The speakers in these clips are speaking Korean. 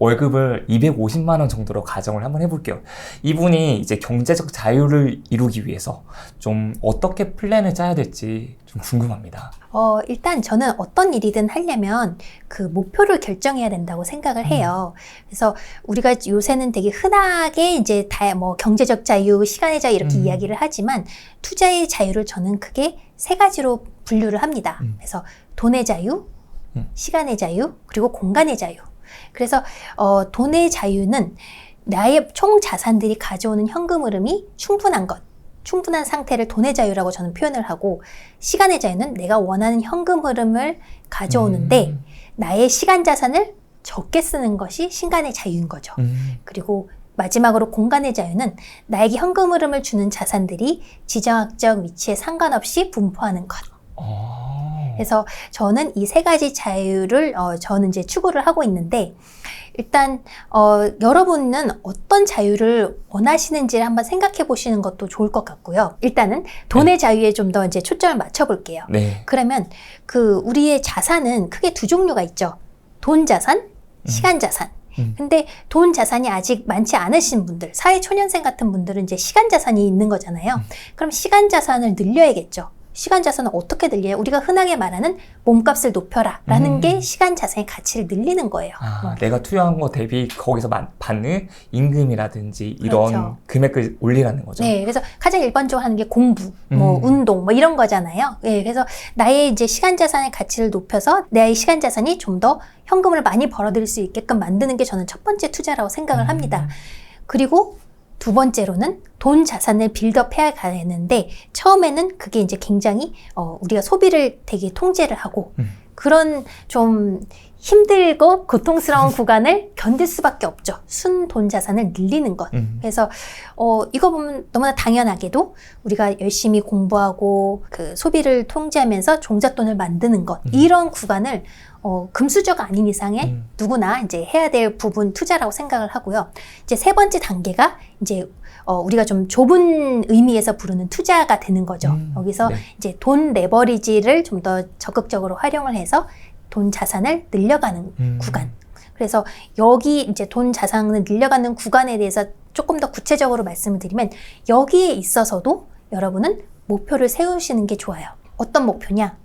월급을 250만 원 정도로 가정을 한번 해볼게요. 이분이 이제 경제적 자유를 이루기 위해서 좀 어떻게 플랜을 짜야 될지 좀 궁금합니다. 일단 저는 어떤 일이든 하려면 그 목표를 결정해야 된다고 생각을 해요. 그래서 우리가 요새는 되게 흔하게 이제 뭐 경제적 자유, 시간의 자유 이렇게 이야기를 하지만 투자의 자유를 저는 크게 세 가지로 분류를 합니다. 그래서 돈의 자유, 시간의 자유, 그리고 공간의 자유. 그래서 돈의 자유는 나의 총 자산들이 가져오는 현금 흐름이 충분한 상태를 돈의 자유라고 저는 표현을 하고, 시간의 자유는 내가 원하는 현금 흐름을 가져오는데 나의 시간 자산을 적게 쓰는 것이 시간의 자유인 거죠. 그리고 마지막으로 공간의 자유는 나에게 현금 흐름을 주는 자산들이 지정학적 위치에 상관없이 분포하는 것. 그래서 저는 이 세 가지 자유를 저는 이제 추구를 하고 있는데, 일단 여러분은 어떤 자유를 원하시는지를 한번 생각해 보시는 것도 좋을 것 같고요. 일단은 돈의 자유에 좀 더 이제 초점을 맞춰 볼게요. 네. 그러면 우리의 자산은 크게 두 종류가 있죠. 돈 자산, 시간 자산. 근데 돈 자산이 아직 많지 않으신 분들, 사회초년생 같은 분들은 이제 시간 자산이 있는 거잖아요. 그럼 시간 자산을 늘려야겠죠. 시간 자산은 어떻게 늘려요? 우리가 흔하게 말하는 몸값을 높여라 라는 게 시간 자산의 가치를 늘리는 거예요. 내가 투여한 거 대비 거기서 받는 임금이라든지 이런 그렇죠. 금액을 올리라는 거죠. 네, 그래서 가장 일반적으로 하는 게 공부, 운동, 이런 거잖아요. 네, 그래서 나의 이제 시간 자산의 가치를 높여서 나의 시간 자산이 좀 더 현금을 많이 벌어들일 수 있게끔 만드는 게 저는 첫 번째 투자라고 생각을 합니다. 그리고 두 번째로는 돈 자산을 빌드업해야 가는데, 처음에는 그게 이제 굉장히 우리가 소비를 되게 통제를 하고 그런 좀 힘들고 고통스러운 구간을 견딜 수밖에 없죠. 순 돈 자산을 늘리는 것. 그래서 이거 보면 너무나 당연하게도 우리가 열심히 공부하고 그 소비를 통제하면서 종잣돈을 만드는 것, 이런 구간을 금수저가 아닌 이상에 누구나 이제 해야 될 부분 투자라고 생각을 하고요. 이제 세 번째 단계가 이제 우리가 좀 좁은 의미에서 부르는 투자가 되는 거죠. 여기서 네. 이제 돈 레버리지를 좀 더 적극적으로 활용을 해서 돈 자산을 늘려가는 구간. 그래서 여기 이제 돈 자산을 늘려가는 구간에 대해서 조금 더 구체적으로 말씀을 드리면, 여기에 있어서도 여러분은 목표를 세우시는 게 좋아요. 어떤 목표냐?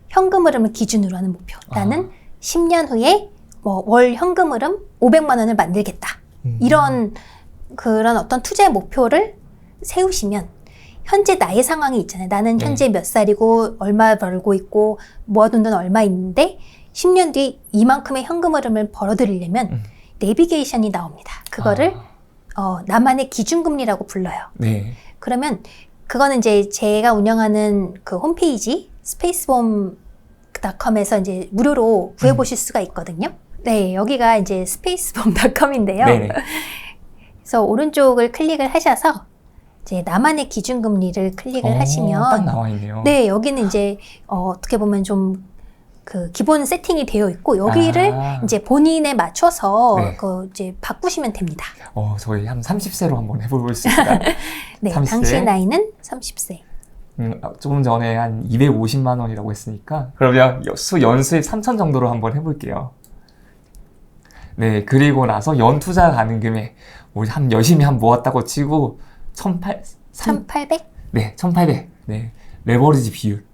현금 흐름을 기준으로 하는 목표. 나는 10년 후에 뭐 월 현금 흐름 500만 원을 만들겠다. 이런 그런 어떤 투자의 목표를 세우시면, 현재 나의 상황이 있잖아요. 나는 현재 몇 살이고 얼마 벌고 있고 모아둔 돈 얼마 있는데 10년 뒤에 이만큼의 현금 흐름을 벌어들이려면 내비게이션이 나옵니다. 그거를 나만의 기준금리라고 불러요. 네. 그러면 그거는 이제 제가 운영하는 그 홈페이지 spaceform.com에서 이제 무료로 구해보실 수가 있거든요. 네, 여기가 이제 spaceform.com인데요. 네네. 그래서 오른쪽을 클릭을 하셔서 이제 나만의 기준금리를 클릭을 하시면 딱 나와 있네요. 네, 여기는 이제 어떻게 보면 좀 그 기본 세팅이 되어 있고, 여기를 이제 본인에 맞춰서 네. 그 이제 바꾸시면 됩니다. 저희 한 30세로 한번 해볼 수 있을까요? 네, 30세? 당신 나이는 30세. 조금 전에 한 250만 원이라고 했으니까 그러면 연수입 3천 정도로 한번 해볼게요. 네, 그리고 나서 연 투자 가능 금액 우리 열심히 모았다고 치고 1,800? 네, 1,800. 네, 레버리지 비율.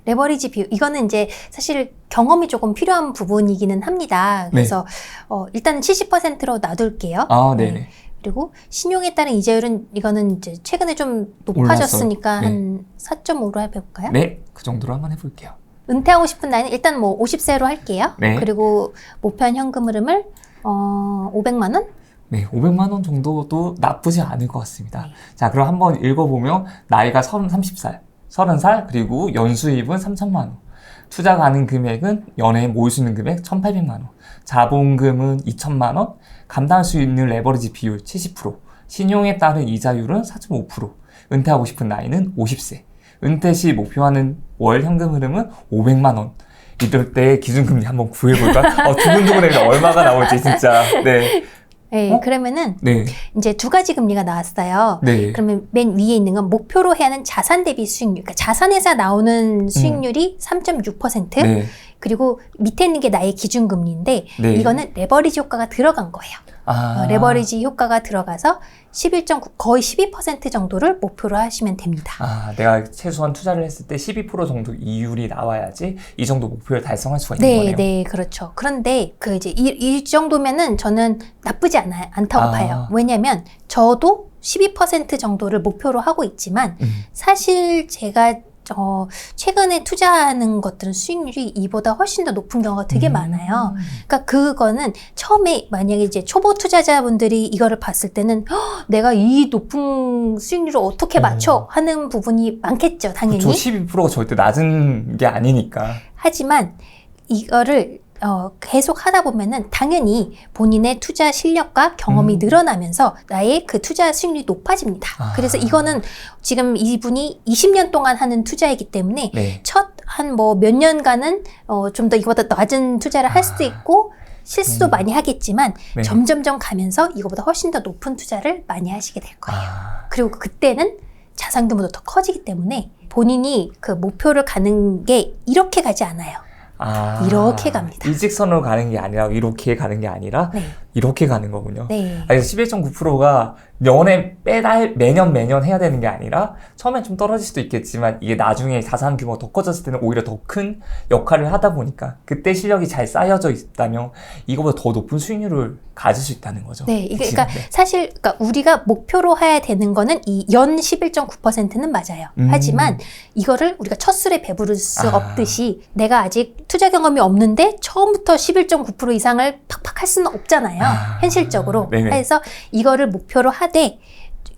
레버리지 비율, 이거는 이제 사실 경험이 조금 필요한 부분이기는 합니다. 그래서 일단은 70%로 놔둘게요. 네네. 네. 그리고 신용에 따른 이자율은 이거는 이제 최근에 좀 높아졌으니까 네. 한 4.5로 해볼까요? 네, 그 정도로 한번 해볼게요. 은퇴하고 싶은 나이는 일단 뭐 50세로 할게요. 네. 그리고 목표한 현금 흐름을 500만 원? 네, 500만 원 정도도 나쁘지 않을 것 같습니다. 네. 자, 그럼 한번 읽어보면 나이가 30살, 그리고 연수입은 3천만 원, 투자 가능 금액은 연에 모을 수 있는 금액 1,800만 원, 자본금은 2천만 원, 감당할 수 있는 레버리지 비율 70%, 신용에 따른 이자율은 4.5%, 은퇴하고 싶은 나이는 50세, 은퇴 시 목표하는 월 현금 흐름은 500만 원. 이럴 때 기준금리 한번 구해볼까? 두근두근해서 얼마가 나올지 진짜. 네. 네, 그러면은 네. 이제 두 가지 금리가 나왔어요. 네. 그러면 맨 위에 있는 건 목표로 해야 하는 자산 대비 수익률. 그러니까 자산에서 나오는 수익률이 3.6%. 네. 그리고 밑에 있는 게 나의 기준금리인데 네. 이거는 레버리지 효과가 들어간 거예요. 레버리지 효과가 들어가서 11.9 거의 12% 정도를 목표로 하시면 됩니다. 내가 최소한 투자를 했을 때 12% 정도 이율이 나와야지 이 정도 목표를 달성할 수가 있는 거네요. 네, 그렇죠. 그런데 그 이제 이 정도면은 저는 나쁘지 않다고 봐요. 왜냐면 저도 12% 정도를 목표로 하고 있지만 사실 제가 최근에 투자하는 것들은 수익률이 이보다 훨씬 더 높은 경우가 되게 많아요. 그러니까 그거는 처음에 만약에 이제 초보 투자자분들이 이거를 봤을 때는 내가 이 높은 수익률을 어떻게 맞춰 하는 부분이 많겠죠, 당연히. 그렇죠. 12%가 절대 낮은 게 아니니까. 하지만 이거를 계속 하다 보면은 당연히 본인의 투자 실력과 경험이 늘어나면서 나의 그 투자 수익률이 높아집니다. 그래서 이거는 지금 이분이 20년 동안 하는 투자이기 때문에 네. 첫 한 뭐 몇 년간은 좀 더 이거보다 낮은 투자를 할 수도 있고 실수도 많이 하겠지만 네. 점점점 가면서 이거보다 훨씬 더 높은 투자를 많이 하시게 될 거예요. 그리고 그때는 자산 규모도 더 커지기 때문에 본인이 그 목표를 가는 게 이렇게 가지 않아요. 이렇게 갑니다. 일직선으로 가는 게 아니라 이렇게 가는 게 아니라 네. 이렇게 가는 거군요. 네. 그래서 11.9%가 매년 해야 되는 게 아니라 처음엔 좀 떨어질 수도 있겠지만 이게 나중에 자산 규모가 더 커졌을 때는 오히려 더 큰 역할을 하다 보니까 그때 실력이 잘 쌓여져 있다면 이거보다 더 높은 수익률을 가질 수 있다는 거죠. 네, 이게 그러니까 사실 우리가 목표로 해야 되는 거는 이 연 11.9%는 맞아요. 하지만 이거를 우리가 첫 술에 배부를 수 없듯이 내가 아직 투자 경험이 없는데 처음부터 11.9% 이상을 팍팍 할 수는 없잖아요. 현실적으로. 네네. 그래서 이거를 목표로 하되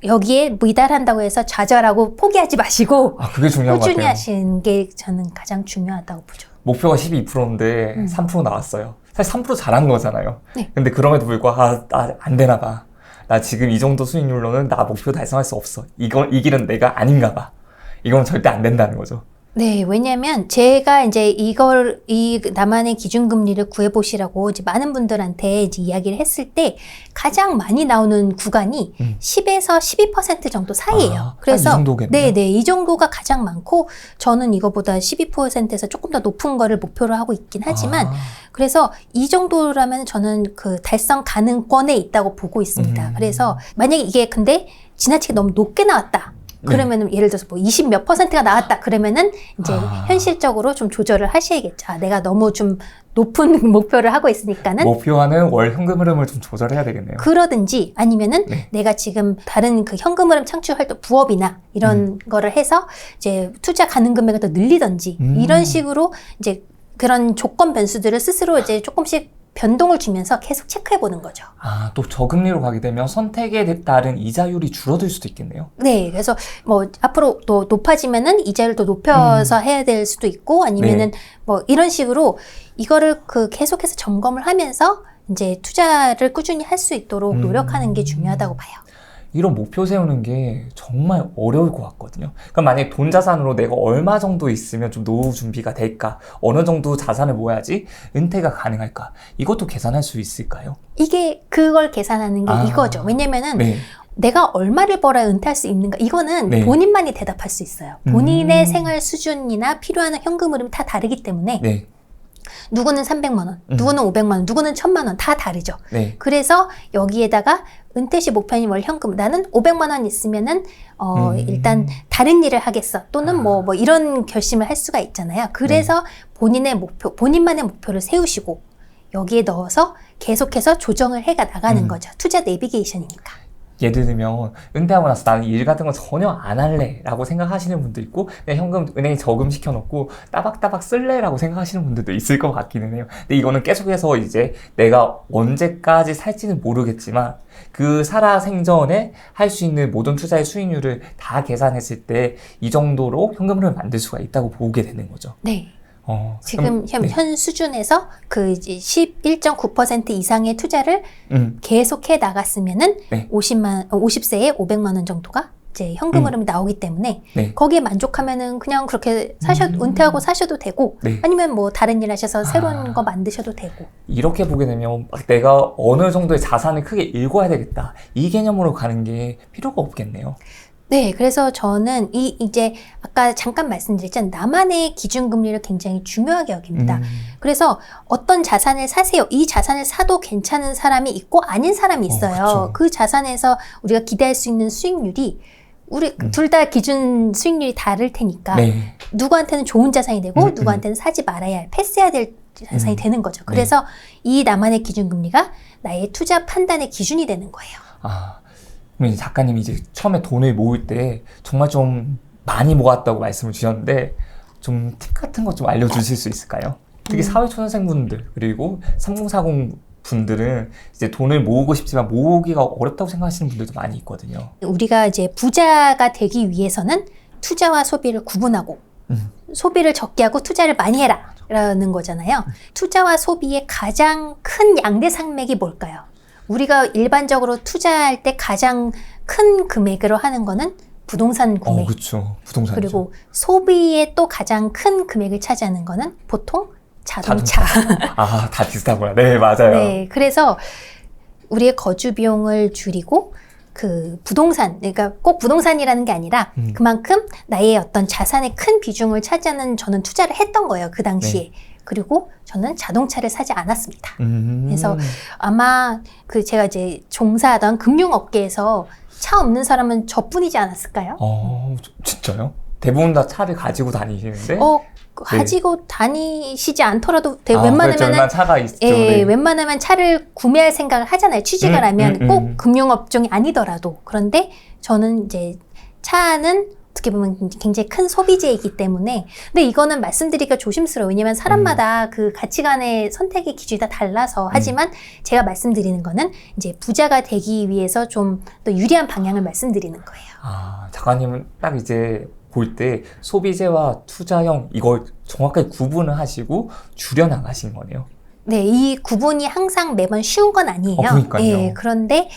여기에 미달한다고 해서 좌절하고 포기하지 마시고 그게 중요한 것 꾸준히 같아요. 하시는 게 저는 가장 중요하다고 보죠. 목표가 12%인데 3% 나왔어요. 사실 3% 잘한 거잖아요. 네. 근데 그럼에도 불구하고 나 안 되나 봐. 나 지금 이 정도 수익률로는 나 목표 달성할 수 없어. 이 길은 내가 아닌가 봐. 이건 절대 안 된다는 거죠. 네, 왜냐면 제가 이제 이 나만의 기준금리를 구해보시라고 이제 많은 분들한테 이제 이야기를 했을 때 가장 많이 나오는 구간이 10에서 12% 정도 사이예요. 그래서 이 정도겠네요. 네, 이 정도가 가장 많고 저는 이거보다 12%에서 조금 더 높은 거를 목표로 하고 있긴 하지만 그래서 이 정도라면 저는 그 달성 가능권에 있다고 보고 있습니다. 그래서 만약에 이게 근데 지나치게 너무 높게 나왔다. 그러면은 예를 들어서 뭐 20 몇 %가 나왔다. 그러면은 이제 현실적으로 좀 조절을 하셔야겠죠. 내가 너무 좀 높은 목표를 하고 있으니까는 목표하는 월 현금 흐름을 좀 조절해야 되겠네요. 그러든지 아니면은 내가 지금 다른 그 현금 흐름 창출 활동 부업이나 이런 거를 해서 이제 투자 가능 금액을 더 늘리든지 이런 식으로 이제 그런 조건 변수들을 스스로 이제 조금씩 변동을 주면서 계속 체크해 보는 거죠. 또 저금리로 가게 되면 선택에 따른 이자율이 줄어들 수도 있겠네요. 네, 그래서 뭐 앞으로 또 높아지면은 이자를 더 높여서 해야 될 수도 있고 아니면은 뭐 이런 식으로 이거를 그 계속해서 점검을 하면서 이제 투자를 꾸준히 할 수 있도록 노력하는 게 중요하다고 봐요. 이런 목표 세우는 게 정말 어려울 것 같거든요. 그러니까 만약에 돈 자산으로 내가 얼마 정도 있으면 좀 노후 준비가 될까? 어느 정도 자산을 모아야지 은퇴가 가능할까? 이것도 계산할 수 있을까요? 이게 그걸 계산하는 게 이거죠. 왜냐면은 내가 얼마를 벌어야 은퇴할 수 있는가? 이거는 본인만이 대답할 수 있어요. 본인의 생활 수준이나 필요한 현금 흐름이 다 다르기 때문에 누구는 300만 원, 누구는 500만 원, 누구는 1000만 원 다 다르죠. 그래서 여기에다가 은퇴 시 목표인 월 현금 나는 500만 원 있으면은 일단 다른 일을 하겠어 또는 뭐 이런 결심을 할 수가 있잖아요. 그래서 본인의 목표, 본인만의 목표를 세우시고 여기에 넣어서 계속해서 조정을 해가 나가는 거죠. 투자 내비게이션이니까. 예를 들면 은퇴하고 나서 나는 일 같은 거 전혀 안 할래 라고 생각하시는 분도 있고 내 현금 은행에 저금시켜 놓고 따박따박 쓸래 라고 생각하시는 분들도 있을 것 같기는 해요. 근데 이거는 계속해서 이제 내가 언제까지 살지는 모르겠지만 그 살아생전에 할 수 있는 모든 투자의 수익률을 다 계산했을 때 이 정도로 현금을 만들 수가 있다고 보게 되는 거죠. 네. 지금 현 수준에서 그 이제 11.9% 이상의 투자를 계속해 나갔으면은 50세에 500만 원 정도가 이제 현금 흐름이 나오기 때문에 거기에 만족하면은 그냥 그렇게 은퇴하고 사셔도 되고 아니면 뭐 다른 일 하셔서 새로운 거 만드셔도 되고. 이렇게 보게 되면 내가 어느 정도의 자산을 크게 읽어야 되겠다 이 개념으로 가는 게 필요가 없겠네요. 네, 그래서 저는 이제 아까 잠깐 말씀드렸잖아요. 나만의 기준금리를 굉장히 중요하게 여깁니다. 그래서 어떤 자산을 사세요. 이 자산을 사도 괜찮은 사람이 있고 아닌 사람이 있어요. 그쵸. 그 자산에서 우리가 기대할 수 있는 수익률이 우리 둘 다 기준 수익률이 다를 테니까 네. 누구한테는 좋은 자산이 되고 누구한테는 사지 말아야 할, 패스해야 될 자산이 되는 거죠. 그래서 이 나만의 기준금리가 나의 투자 판단의 기준이 되는 거예요. 아, 그럼 이제 작가님이 이제 처음에 돈을 모을 때 정말 좀 많이 모았다고 말씀을 주셨는데 좀 팁 같은 거 좀 알려주실 수 있을까요? 특히 사회초년생분들 그리고 3040 분들은 이제 돈을 모으고 싶지만 모으기가 어렵다고 생각하시는 분들도 많이 있거든요. 우리가 이제 부자가 되기 위해서는 투자와 소비를 구분하고 소비를 적게 하고 투자를 많이 해라 라는 거잖아요. 투자와 소비의 가장 큰 양대산맥이 뭘까요? 우리가 일반적으로 투자할 때 가장 큰 금액으로 하는 거는 부동산 구매. 그렇죠. 부동산이죠. 그리고 소비의 또 가장 큰 금액을 차지하는 거는 보통 자동차. 아, 다 비슷하구나. 네, 맞아요. 네, 그래서 우리의 거주 비용을 줄이고 그 부동산, 그러니까 꼭 부동산이라는 게 아니라 그만큼 나의 어떤 자산의 큰 비중을 차지하는 저는 투자를 했던 거예요. 그 당시에. 네. 그리고 저는 자동차를 사지 않았습니다. 그래서 아마 그 제가 이제 종사하던 금융업계에서 차 없는 사람은 저뿐이지 않았을까요? 진짜요? 대부분 다 차를 가지고 다니시는데? 가지고 다니시지 않더라도 그렇죠. 웬만하면 차가 있죠. 네. 웬만하면 차를 구매할 생각을 하잖아요. 취직을 하면 꼭 금융업종이 아니더라도. 그런데 저는 이제 차는 어떻게 보면 굉장히 큰 소비재이기 때문에 근데 이거는 말씀드리기가 조심스러워요. 왜냐면 사람마다 그 가치관의 선택의 기준이 다 달라서 하지만 제가 말씀드리는 거는 이제 부자가 되기 위해서 좀 더 유리한 방향을 말씀드리는 거예요. 아, 작가님은 딱 이제 볼 때 소비재와 투자형 이걸 정확하게 구분을 하시고 줄여 나가신 거네요. 네, 이 구분이 항상 매번 쉬운 건 아니에요. 그러니까요. 예, 그런데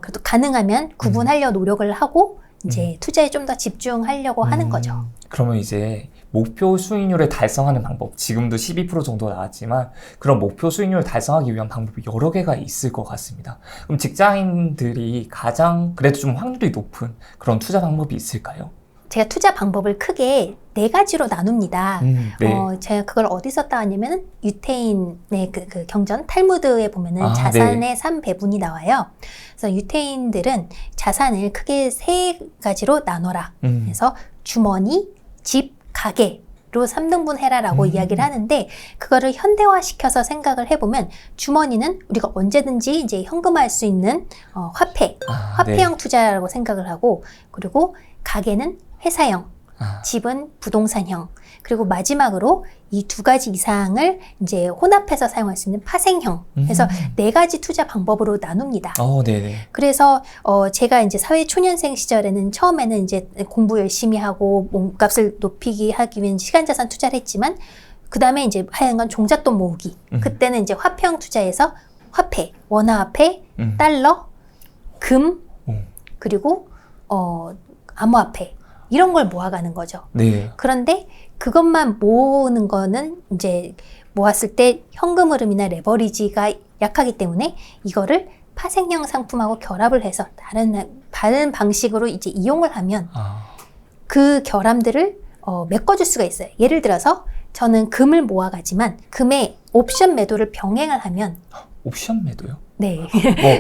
그래도 가능하면 구분하려 노력을 하고 이제 투자에 좀 더 집중하려고 하는 거죠. 그러면 이제 목표 수익률을 달성하는 방법, 지금도 12% 정도 나왔지만 그런 목표 수익률을 달성하기 위한 방법이 여러 개가 있을 것 같습니다. 그럼 직장인들이 가장 그래도 좀 확률이 높은 그런 투자 방법이 있을까요? 제가 투자 방법을 크게 4가지로 나눕니다. 네. 제가 그걸 어디서 따왔냐면 유태인의 그 경전 탈무드에 보면은 자산의 3배분이 나와요. 그래서 유태인들은 자산을 크게 3가지로 나눠라. 그래서 주머니, 집, 가게로 3등분 해라라고 이야기를 하는데 그거를 현대화시켜서 생각을 해보면 주머니는 우리가 언제든지 이제 현금화할 수 있는 화폐형 투자라고 생각을 하고 그리고 가게는 회사형, 집은 부동산형, 그리고 마지막으로 이 2가지 이상을 이제 혼합해서 사용할 수 있는 파생형. 그래서 4가지 투자 방법으로 나눕니다. 네네. 그래서 제가 이제 사회 초년생 시절에는 처음에는 이제 공부 열심히 하고 몸값을 높이기 하기 위한 시간자산 투자를 했지만 그 다음에 이제 하여간 종잣돈 모으기. 그때는 이제 화폐형 투자에서 화폐, 원화화폐, 달러, 금, 그리고 암호화폐. 이런 걸 모아가는 거죠. 네. 그런데 그것만 모으는 거는 이제 모았을 때 현금 흐름이나 레버리지가 약하기 때문에 이거를 파생형 상품하고 결합을 해서 다른 방식으로 이제 이용을 하면 그 결함들을 메꿔줄 수가 있어요. 예를 들어서 저는 금을 모아가지만 금에 옵션 매도를 병행을 하면 옵션 매도요? 네.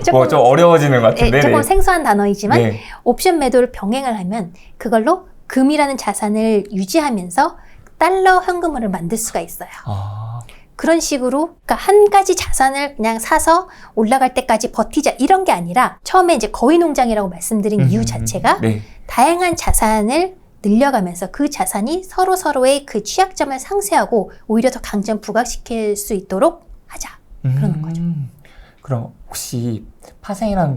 좀 어려워지는 것 같은데. 조금 생소한 단어이지만 옵션 매도를 병행을 하면 그걸로 금이라는 자산을 유지하면서 달러 현금화를 만들 수가 있어요. 그런 식으로 그러니까 한 가지 자산을 그냥 사서 올라갈 때까지 버티자 이런 게 아니라 처음에 이제 거위농장이라고 말씀드린 이유 자체가 다양한 자산을 늘려가면서 그 자산이 서로의 그 취약점을 상쇄하고 오히려 더 강점 부각시킬 수 있도록 하자. 그러는 거죠. 그럼 혹시 파생이라는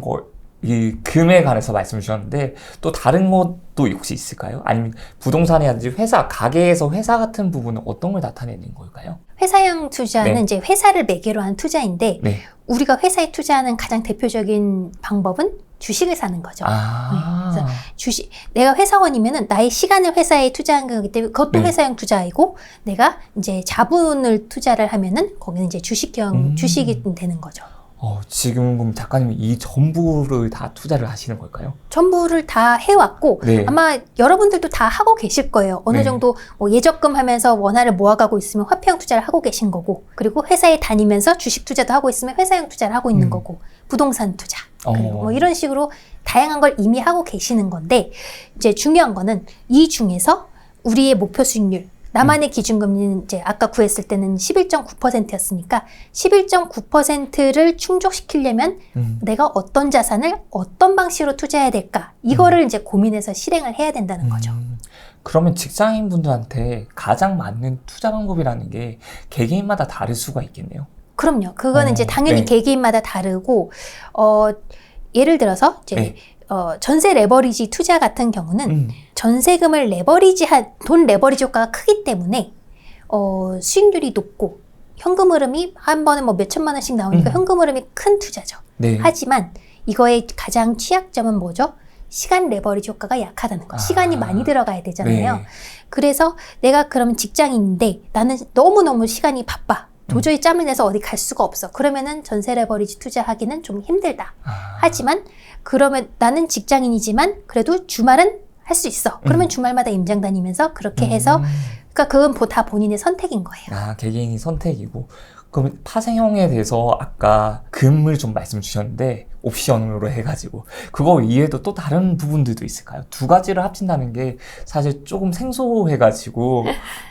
이 금에 관해서 말씀 주셨는데 또 다른 것도 혹시 있을까요? 아니면 부동산이라든지 회사, 가게에서 회사 같은 부분은 어떤 걸 나타내는 걸까요? 회사형 투자는 이제 회사를 매개로 한 투자인데 우리가 회사에 투자하는 가장 대표적인 방법은 주식을 사는 거죠. 그래서 내가 회사원이면은 나의 시간을 회사에 투자한 거기 때문에 그것도 회사형 투자이고 내가 이제 자본을 투자를 하면은 거기는 이제 주식이 되는 거죠. 지금 그럼 작가님은 이 전부를 다 투자를 하시는 걸까요? 전부를 다 해왔고 네. 아마 여러분들도 다 하고 계실 거예요. 어느 네. 정도 뭐 예적금 하면서 원화를 모아가고 있으면 화폐형 투자를 하고 계신 거고, 그리고 회사에 다니면서 주식 투자도 하고 있으면 회사형 투자를 하고 있는 거고, 부동산 투자 그리고 뭐 이런 식으로 다양한 걸 이미 하고 계시는 건데, 이제 중요한 거는 이 중에서 우리의 목표 수익률, 나만의 기준금리는 이제 아까 구했을 때는 11.9%였으니까 11.9%를 충족시키려면 내가 어떤 자산을 어떤 방식으로 투자해야 될까, 이거를 이제 고민해서 실행을 해야 된다는 거죠. 그러면 직장인분들한테 가장 맞는 투자 방법이라는 게 개개인마다 다를 수가 있겠네요. 그럼요. 그거는 이제 당연히 네. 개개인마다 다르고, 예를 들어서 이제 네. 전세 레버리지 투자 같은 경우는 전세금을 돈 레버리지 효과가 크기 때문에 수익률이 높고 현금 흐름이 한 번에 뭐 몇천만 원씩 나오니까 현금 흐름이 큰 투자죠. 네. 하지만 이거의 가장 취약점은 뭐죠? 시간 레버리지 효과가 약하다는 거. 시간이 많이 들어가야 되잖아요. 네. 그래서 내가 그러면 직장인인데 나는 너무너무 시간이 바빠. 도저히 짬을 내서 어디 갈 수가 없어. 그러면은 전세 레버리지 투자하기는 좀 힘들다. 하지만 그러면 나는 직장인이지만 그래도 주말은 할 수 있어. 그러면 주말마다 임장 다니면서 그렇게 해서, 그러니까 그건 다 본인의 선택인 거예요. 개개인이 선택이고. 그럼 파생형에 대해서 아까 금을 좀 말씀 주셨는데 옵션으로 해가지고 그거 이외에도 또 다른 부분들도 있을까요? 두 가지를 합친다는 게 사실 조금 생소해가지고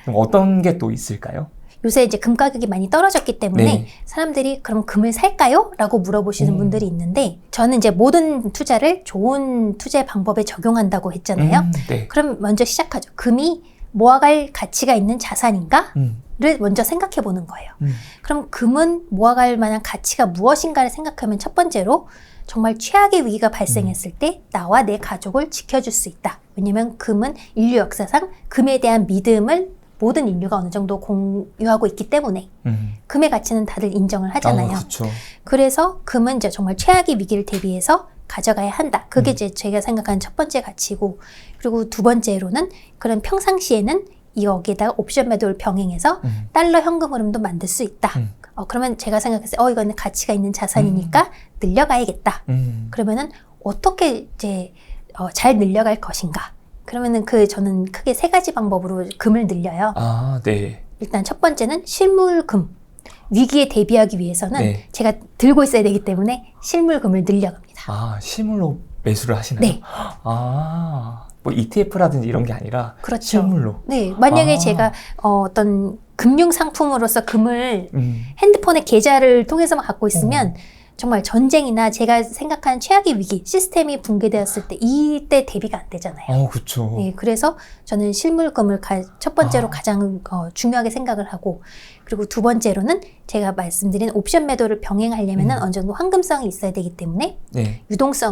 좀 어떤 게 또 있을까요? 요새 이제 금 가격이 많이 떨어졌기 때문에 네. 사람들이 그럼 금을 살까요? 라고 물어보시는 분들이 있는데, 저는 이제 모든 투자를 좋은 투자의 방법에 적용한다고 했잖아요. 네. 그럼 먼저 시작하죠. 금이 모아갈 가치가 있는 자산인가? 를 먼저 생각해 보는 거예요. 그럼 금은 모아갈 만한 가치가 무엇인가를 생각하면 첫 번째로 정말 최악의 위기가 발생했을 때 나와 내 가족을 지켜줄 수 있다. 왜냐면 금은 인류 역사상 금에 대한 믿음을 모든 인류가 어느 정도 공유하고 있기 때문에 금의 가치는 다들 인정을 하잖아요. 그렇죠. 그래서 금은 이제 정말 최악의 위기를 대비해서 가져가야 한다. 그게 이제 제가 생각하는 첫 번째 가치고, 그리고 두 번째로는 그런 평상시에는 여기에다가 옵션 매도를 병행해서 달러 현금 흐름도 만들 수 있다. 그러면 제가 생각했을 때 이거는 가치가 있는 자산이니까 늘려가야겠다. 그러면은 어떻게 이제 잘 늘려갈 것인가? 그러면은 저는 크게 세 가지 방법으로 금을 늘려요. 네. 일단 첫 번째는 실물금. 위기에 대비하기 위해서는 네. 제가 들고 있어야 되기 때문에 실물금을 늘려갑니다. 실물로 매수를 하시나요? 네. 뭐 ETF라든지 이런 게 아니라 그렇죠. 실물로. 네. 만약에 제가 어떤 금융 상품으로서 금을 핸드폰에 계좌를 통해서만 갖고 있으면 정말 전쟁이나 제가 생각하는 최악의 위기, 시스템이 붕괴되었을 때 이때 대비가 안 되잖아요. 그렇죠. 네, 그래서 저는 실물금을 첫 번째로 가장 중요하게 생각을 하고, 그리고 두 번째로는 제가 말씀드린 옵션 매도를 병행하려면 어느 정도 황금성이 있어야 되기 때문에 네.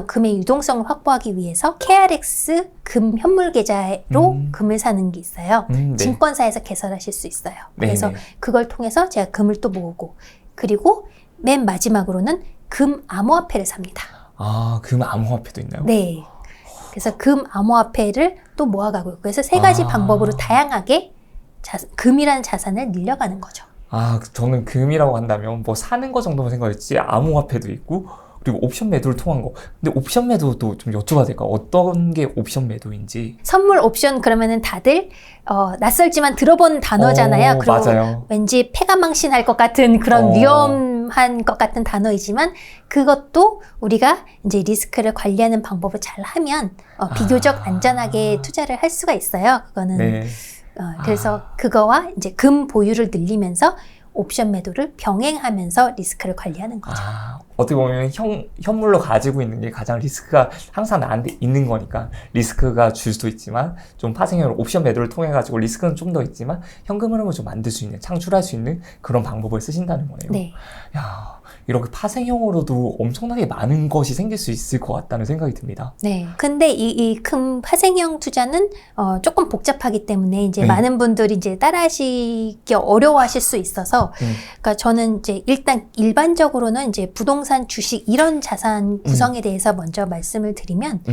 금의 유동성을 확보하기 위해서 KRX 금 현물 계좌로 금을 사는 게 있어요. 네. 증권사에서 개설하실 수 있어요. 그래서 네네. 그걸 통해서 제가 금을 또 모으고, 그리고 맨 마지막으로는 금 암호화폐를 삽니다. 금 암호화폐도 있나요? 네. 그래서 금 암호화폐를 또 모아가고, 그래서 세 가지 방법으로 다양하게 금이라는 자산을 늘려가는 거죠. 저는 금이라고 한다면 뭐 사는 거 정도만 생각했지 암호화폐도 있고 그리고 옵션 매도를 통한 거. 근데 옵션 매도도 좀 여쭤봐도 될까요? 어떤 게 옵션 매도인지. 선물 옵션 그러면은 다들 낯설지만 들어본 단어잖아요. 그리고 맞아요. 왠지 패가망신할 것 같은 그런 위험한 것 같은 단어이지만, 그것도 우리가 이제 리스크를 관리하는 방법을 잘 하면 비교적 안전하게 투자를 할 수가 있어요. 그거는. 네. 그래서 그거와 이제 금 보유를 늘리면서 옵션 매도를 병행하면서 리스크를 관리하는 거죠. 어떻게 보면 현물로 가지고 있는 게 가장 리스크가 항상 나한테 있는 거니까 리스크가 줄 수도 있지만 좀 파생형으로 옵션 매도를 통해 가지고 리스크는 좀 더 있지만 현금 흐름을 좀 만들 수 있는, 창출할 수 있는 그런 방법을 쓰신다는 거네요. 네. 이렇게 파생형으로도 엄청나게 많은 것이 생길 수 있을 것 같다는 생각이 듭니다. 네. 근데 이 금 파생형 투자는 조금 복잡하기 때문에 이제 많은 분들이 이제 따라하시기 어려워하실 수 있어서, 그러니까 저는 이제 일단 일반적으로는 이제 부동산, 주식 이런 자산 구성에 대해서 먼저 말씀을 드리면,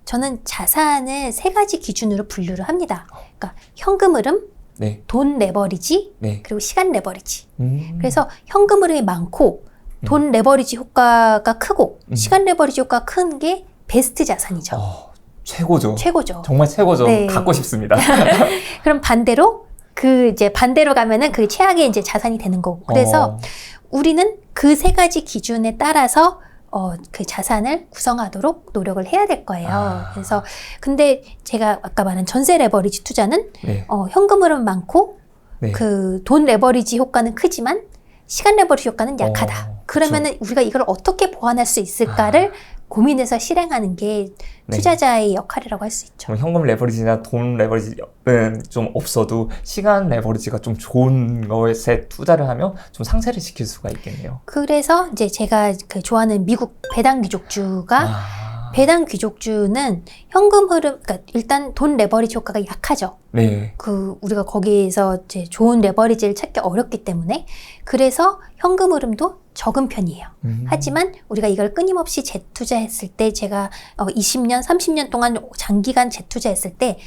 저는 자산을 세 가지 기준으로 분류를 합니다. 그러니까 현금 흐름, 네. 돈 레버리지, 네. 그리고 시간 레버리지. 음. 그래서 현금 흐름이 많고 돈 레버리지 효과가 크고 시간 레버리지 효과가 큰 게 베스트 자산이죠. 최고죠. 최고죠. 정말 최고죠. 네. 갖고 싶습니다. 그럼 반대로 이제 반대로 가면은 그 최악의 이제 자산이 되는 거고. 그래서 우리는 그 세 가지 기준에 따라서 그 자산을 구성하도록 노력을 해야 될 거예요. 그래서 근데 제가 아까 말한 전세 레버리지 투자는 네. 현금 흐름 많고 네. 그 돈 레버리지 효과는 크지만 시간 레버리지 효과는 약하다. 그러면은 우리가 이걸 어떻게 보완할 수 있을까를 고민해서 실행하는 게 투자자의 역할이라고 할 수 있죠. 그럼 현금 레버리지나 돈 레버리지는 좀 없어도 시간 레버리지가 좀 좋은 것에 투자를 하면 좀 상쇄를 시킬 수가 있겠네요. 그래서 이제 제가 그 좋아하는 미국 배당 귀족주가 배당 귀족주는 현금 흐름, 그러니까 일단 돈 레버리지 효과가 약하죠. 네. 우리가 거기에서 이제 좋은 레버리지를 찾기 어렵기 때문에 그래서 현금 흐름도 적은 편이에요. 하지만 우리가 이걸 끊임없이 재투자했을 때 제가 20년, 30년 동안 장기간 재투자했을 때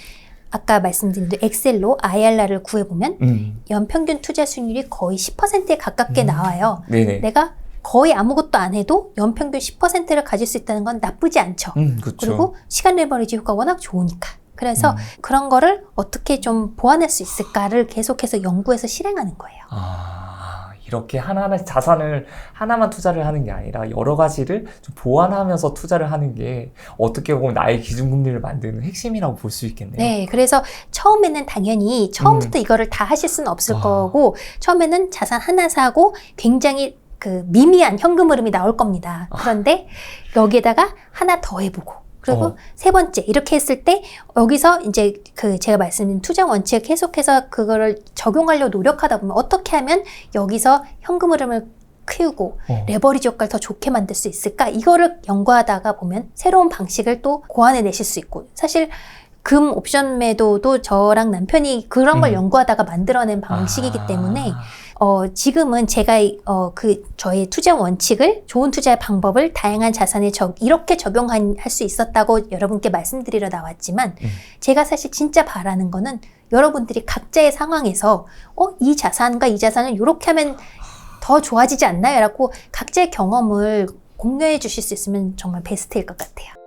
아까 말씀드린 대로 엑셀로 IRR을 구해보면 연평균 투자 수익률이 거의 10%에 가깝게 나와요. 네네. 내가 거의 아무것도 안 해도 연평균 10%를 가질 수 있다는 건 나쁘지 않죠. 그렇죠. 그리고 시간 레버리지 효과가 워낙 좋으니까. 그래서 그런 거를 어떻게 좀 보완할 수 있을까를 계속해서 연구해서 실행하는 거예요. 이렇게 하나하나 자산을 하나만 투자를 하는 게 아니라 여러 가지를 좀 보완하면서 투자를 하는 게 어떻게 보면 나의 기준금리를 만드는 핵심이라고 볼 수 있겠네요. 네, 그래서 처음에는 당연히 처음부터 이거를 다 하실 수는 없을 거고 처음에는 자산 하나 사고 굉장히 그 미미한 현금 흐름이 나올 겁니다. 그런데 여기에다가 하나 더 해보고 그리고 세 번째 이렇게 했을 때 여기서 이제 그 제가 말씀드린 투자 원칙을 계속해서 그거를 적용하려고 노력하다 보면 어떻게 하면 여기서 현금 흐름을 키우고 레버리지 효과를 더 좋게 만들 수 있을까? 이거를 연구하다가 보면 새로운 방식을 또 고안해 내실 수 있고 사실 금 옵션 매도도 저랑 남편이 그런 걸 연구하다가 만들어낸 방식이기 때문에 지금은 제가 저의 투자 원칙을 좋은 투자의 방법을 다양한 자산에 이렇게 적용할 수 있었다고 여러분께 말씀드리러 나왔지만 제가 사실 진짜 바라는 거는 여러분들이 각자의 상황에서 이 자산과 이 자산을 이렇게 하면 더 좋아지지 않나요? 라고 각자의 경험을 공유해 주실 수 있으면 정말 베스트일 것 같아요.